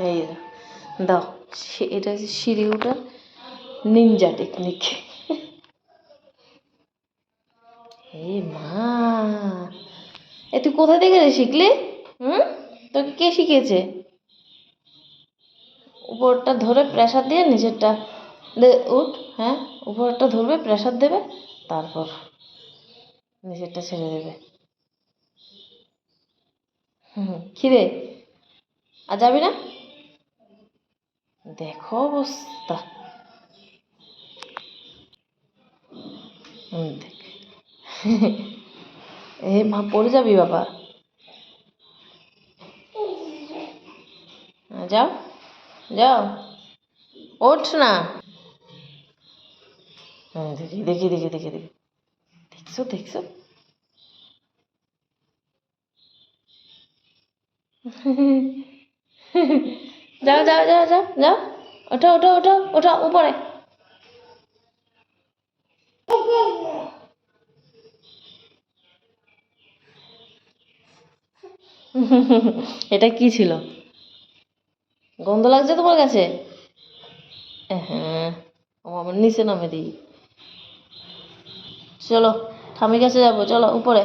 এই দাও, এটা হচ্ছে সিঁড়ি ওঠার নিনজা টেকনিক। এই মা, এ তুই কোথা থেকে শিখলি? তোকে কে শিখিয়েছে? উপরটা ধরে প্রেসার দিয়ে নিচেরটা উঠ। হ্যাঁ, উপরটা ধরবে, প্রেসার দেবে, তারপর নিচেরটা ছেড়ে দেবে। খিরে, আর যাবি না? দেখো অবস্থা। দেখ, এ মা, পড়ে যাবি বাবা। যাও যাও, ওঠ না। দেখি দেখি দেখি দেখি দেখি, দেখছো দেখছো? যাও যাও যাও যাও যাও, ওঠো ওঠো ওঠো ওঠো উপরে। এটা কি ছিল? গন্ধ লাগছে তোমার কাছে? হ্যাঁ, ও আমার নিচে নামে দিই। চলো ঠামির কাছে যাবো, চলো উপরে।